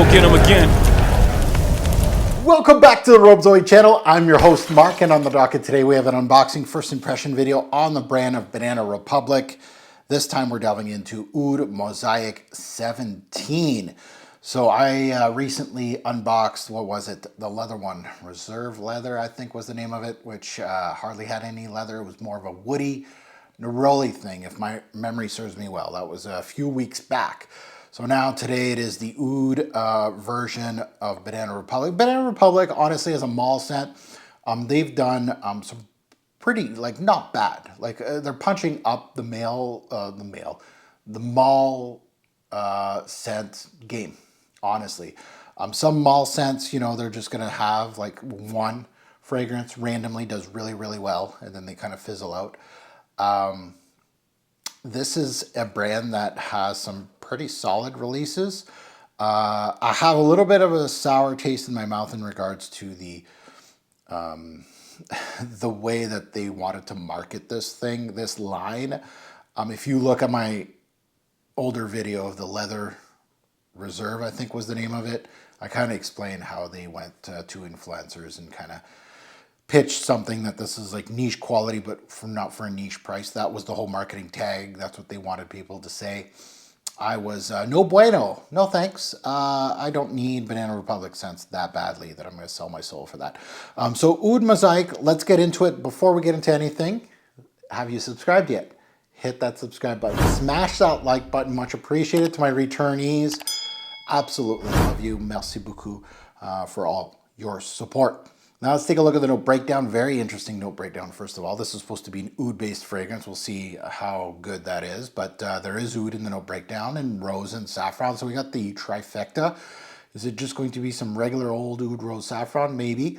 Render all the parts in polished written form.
go get him again. Welcome back to the Oud Mosaic channel. I'm your host Mark, and on the docket today we have an unboxing first impression video on the brand of Banana Republic. This time we're delving into Oud Mosaic 17. So I recently unboxed, what was it, the leather one, Reserve Leather I think was the name of it, which hardly had any leather. It was more of a woody neroli thing, if my memory serves me well. That was a few weeks back. So now today it is the Oud version of Banana Republic. Banana Republic, honestly, is a mall scent. They've done some pretty, like, not bad. Like they're punching up the mall scent game. Honestly, some mall scents, you know, they're just gonna have like one fragrance randomly does really, really well, and then they kind of fizzle out. This is a brand that has some pretty solid releases. I have a little bit of a sour taste in my mouth in regards to the way that they wanted to market this line. If you look at my older video of the Leather Reserve, I think was the name of it, I kind of explained how they went to influencers and kind of pitched something that this is like niche quality, but not for a niche price. That was the whole marketing tag. That's what they wanted people to say. I was no bueno, no thanks. I don't need Banana Republic scents that badly that I'm going to sell my soul for that. So Oud Mosaic, let's get into it. Before we get into anything, have you subscribed yet? Hit that subscribe button. Smash that like button. Much appreciated. To my returnees, absolutely love you. Merci beaucoup for all your support. Now let's take a look at the note breakdown. Very interesting note breakdown, first of all. This is supposed to be an oud-based fragrance. We'll see how good that is. But there is oud in the note breakdown, and rose and saffron. So we got the trifecta. Is it just going to be some regular old oud rose saffron? Maybe.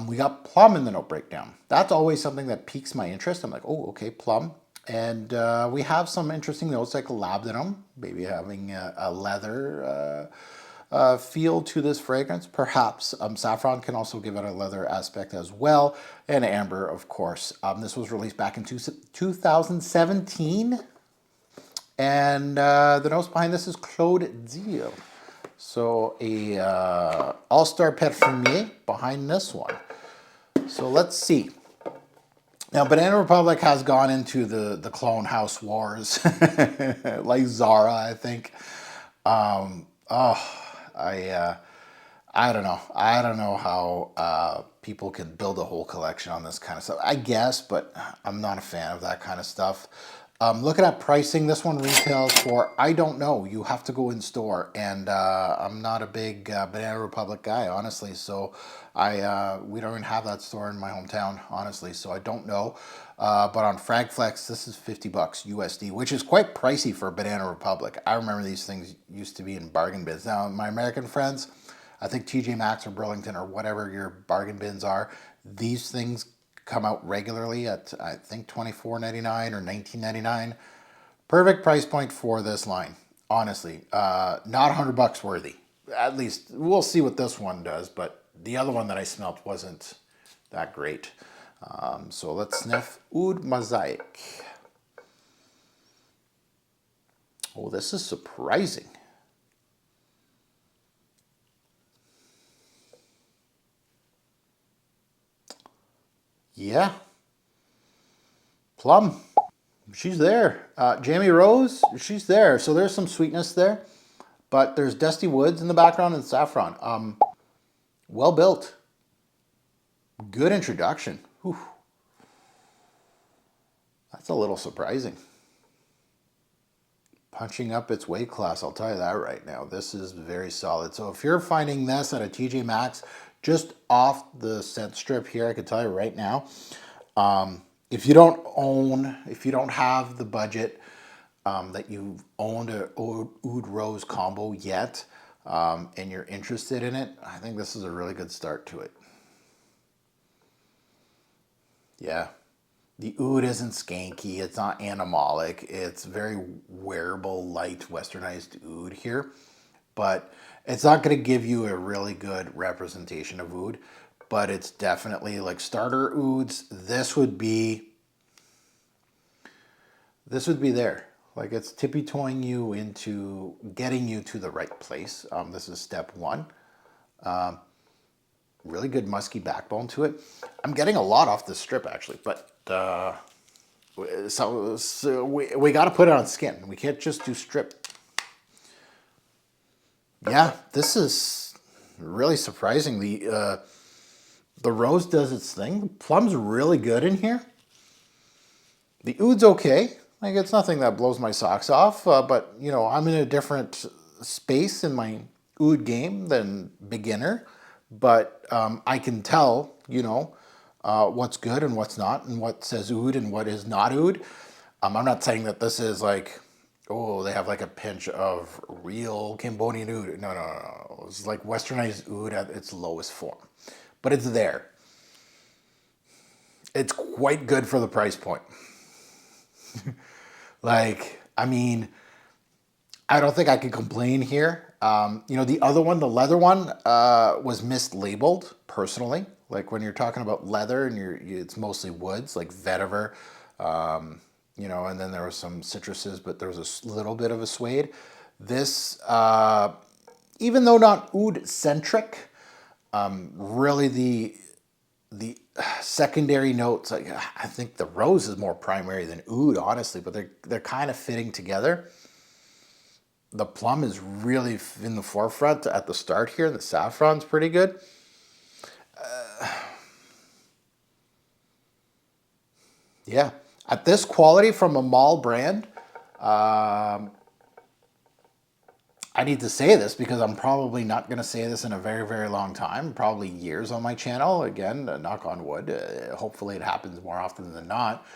We got plum in the note breakdown. That's always something that piques my interest. I'm like, oh, okay, plum. And we have some interesting notes like labdanum, maybe having a leather feel to this fragrance. Perhaps saffron can also give it a leather aspect as well, and amber, of course. This was released back in 2017, and the notes behind this is Claude Dio. So a all-star perfumier behind this one. So let's see. Now, Banana Republic has gone into the clone house wars, like Zara, I think. I don't know. I don't know how people can build a whole collection on this kind of stuff. I guess, but I'm not a fan of that kind of stuff. Looking at pricing, this one retails for, I don't know. You have to go in store, and I'm not a big Banana Republic guy, honestly. So we don't even have that store in my hometown, honestly. So I don't know. But on Fragflex, this is $50 USD, which is quite pricey for Banana Republic. I remember these things used to be in bargain bins. Now, my American friends, I think TJ Maxx or Burlington or whatever your bargain bins are, these things come out regularly at, I think, $24.99 or $19.99. Perfect price point for this line, honestly. Not $100 worthy. At least we'll see what this one does, but the other one that I smelt wasn't that great. So let's sniff Oud Mosaic. Oh, this is surprising. Yeah. Plum. She's there. Jamie Rose. She's there. So there's some sweetness there. But there's dusty woods in the background and saffron. Well built. Good introduction. Whew. That's a little surprising. Punching up its weight class, I'll tell you that right now. This is very solid. So if you're finding this at a TJ Maxx, just off the scent strip here, I can tell you right now, if you don't have the budget that you've owned a Oud Rose combo yet, and you're interested in it, I think this is a really good start to it. Yeah. The oud isn't skanky, it's not animalic, it's very wearable, light, westernized oud here. But it's not going to give you a really good representation of oud, but it's definitely like starter ouds. This would be there. Like it's tippy-toeing you into getting you to the right place. This is step one. Really good musky backbone to it. I'm getting a lot off this strip actually, but so we got to put it on skin. We can't just do strip. Yeah, this is really surprising. The rose does its thing. The plum's really good in here. The oud's okay. Like it's nothing that blows my socks off, but you know, I'm in a different space in my oud game than beginner. But I can tell, you know, what's good and what's not, and what says oud and what is not oud. I'm not saying that this is like, oh, they have like a pinch of real Cambodian oud. No, no, no, no. It's like westernized oud at its lowest form, but it's there. It's quite good for the price point. Like, I mean, I don't think I could complain here. You know, the other one, the leather one, was mislabeled personally. Like when you're talking about leather and it's mostly woods, like vetiver, you know, and then there was some citruses, but there was a little bit of a suede. This, even though not oud centric, really the secondary notes, like I think the rose is more primary than oud, honestly, but they're kind of fitting together. The plum is really in the forefront at the start here. The saffron's pretty good. Yeah, at this quality from a mall brand, I need to say this because I'm probably not going to say this in a very, very long time, probably years on my channel. Again, knock on wood. Hopefully it happens more often than not.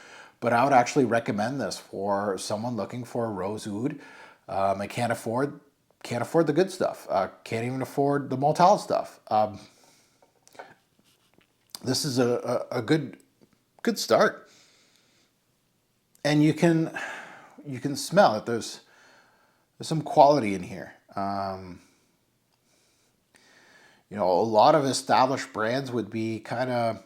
But I would actually recommend this for someone looking for a rose oud. I can't afford the good stuff. Can't even afford the Motel stuff. This is a good start, and you can smell it. There's some quality in here. You know, a lot of established brands would be kind of, you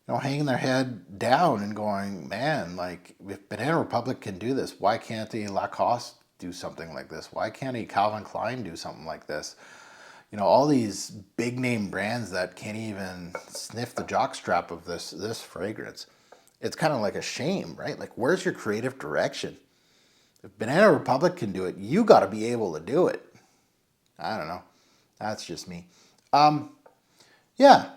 know, hanging their head down and going, man, like if Banana Republic can do this, why can't a Lacoste do something like this? Why can't a Calvin Klein do something like this? You know, all these big name brands that can't even sniff the jockstrap of this fragrance. It's kind of like a shame, right? Like, where's your creative direction? If Banana Republic can do it, you got to be able to do it. I don't know. That's just me. Yeah.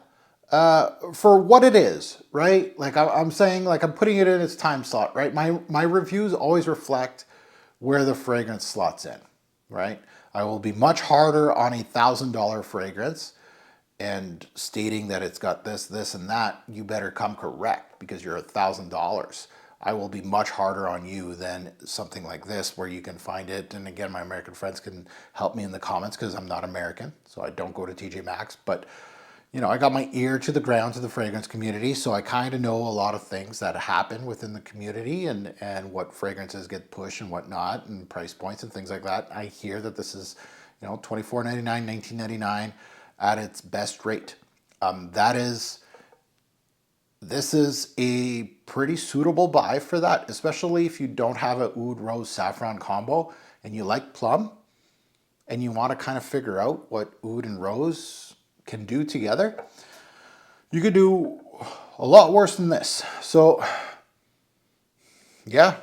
For what it is, right? Like I'm saying, like I'm putting it in its time slot, right? My reviews always reflect where the fragrance slots in, right? I will be much harder on a $1,000 fragrance and stating that it's got this, this, and that. You better come correct because you're $1,000. I will be much harder on you than something like this where you can find it. And again, my American friends can help me in the comments because I'm not American, so I don't go to TJ Maxx. But you know, I got my ear to the ground to the fragrance community, so I kind of know a lot of things that happen within the community and what fragrances get pushed and whatnot and price points and things like that. I hear that this is, you know, $24.99, $19.99 at its best rate. This is a pretty suitable buy for that, especially if you don't have a oud rose saffron combo and you like plum and you want to kind of figure out what oud and rose can do together. You could do a lot worse than this. So yeah,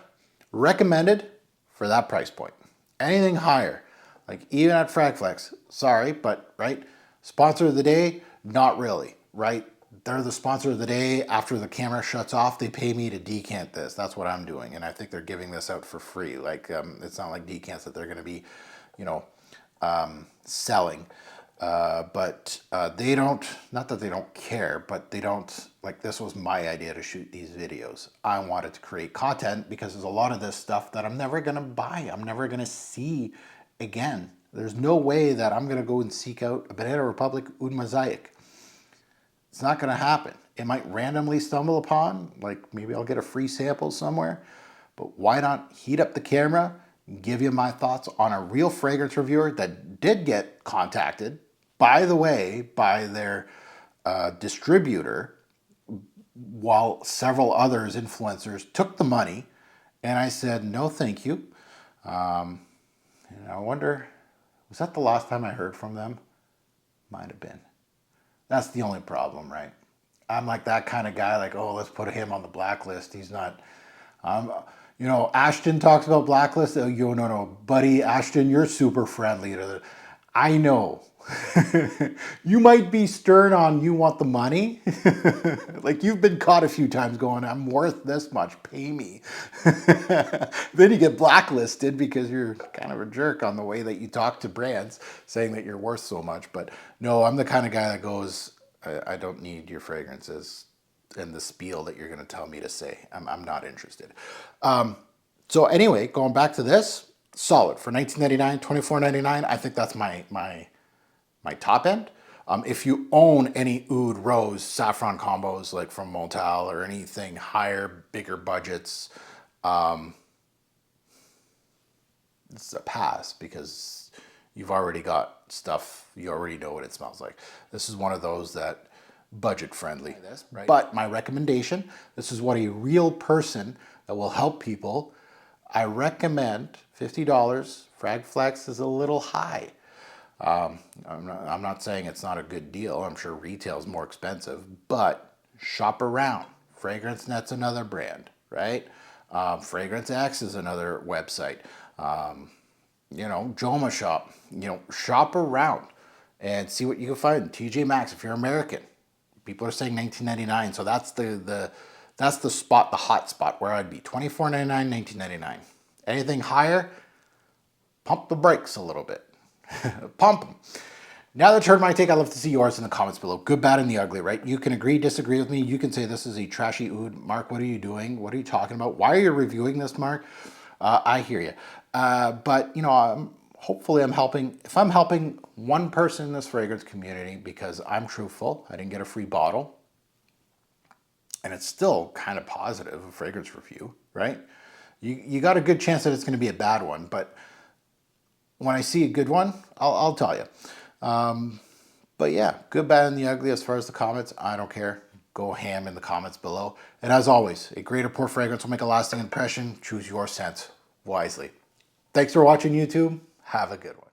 recommended for that price point. Anything higher, like even at Fragflex, sorry, but right, sponsor of the day, not really, right? They're the sponsor of the day. After the camera shuts off, they pay me to decant this. That's what I'm doing, and I think they're giving this out for free. Like it's not like decants that they're going to be, you know, selling. But they don't, not that they don't care, but they don't, like this was my idea to shoot these videos. I wanted to create content because there's a lot of this stuff that I'm never going to buy. I'm never going to see again. There's no way that I'm going to go and seek out a Banana Republic Oud Mosaic. It's not going to happen. It might randomly stumble upon, like maybe I'll get a free sample somewhere, but why not heat up the camera, give you my thoughts on a real fragrance reviewer that did get contacted, by the way, by their distributor, while several others, influencers, took the money, and I said, no, thank you. And I wonder, was that the last time I heard from them? Might have been. That's the only problem, right? I'm like that kind of guy, like, oh, let's put him on the blacklist. He's not, you know, Ashton talks about blacklist. Oh, no, buddy, Ashton, you're super friendly. I know. You might be stern on you want the money. Like you've been caught a few times going, I'm worth this much, pay me. Then you get blacklisted because you're kind of a jerk on the way that you talk to brands saying that you're worth so much. But no, I'm the kind of guy that goes, I don't need your fragrances and the spiel that you're going to tell me to say. I'm not interested. So anyway, going back to this, solid for $19.99, $24.99. I think that's my top end. If you own any Oud Rose saffron combos like from Montal or anything higher, bigger budgets, it's a pass because you've already got stuff, you already know what it smells like. This is one of those that budget friendly. Right? But my recommendation, this is what a real person that will help people, I recommend $50. Fragflex is a little high. I'm not saying it's not a good deal. I'm sure retail is more expensive, but shop around. Fragrance Net's another brand, right? Fragrance X is another website. You know, Joma Shop. You know, shop around and see what you can find. TJ Maxx if you're American. People are saying $19.99, so that's the spot, the hot spot where I'd be. $24.99, $19.99. Anything higher, pump the brakes a little bit. Pump them. Now that you've heard my take, I'd love to see yours in the comments below. Good, bad, and the ugly, right? You can agree, disagree with me. You can say this is a trashy Oud. Mark, what are you doing? What are you talking about? Why are you reviewing this, Mark? I hear you. But, you know, hopefully I'm helping. If I'm helping one person in this fragrance community because I'm truthful, I didn't get a free bottle, and it's still kind of positive, a fragrance review, right? You got a good chance that it's going to be a bad one, but when I see a good one, I'll tell you. But yeah, good, bad, and the ugly as far as the comments. I don't care. Go ham in the comments below. And as always, a great or poor fragrance will make a lasting impression. Choose your scent wisely. Thanks for watching, YouTube. Have a good one.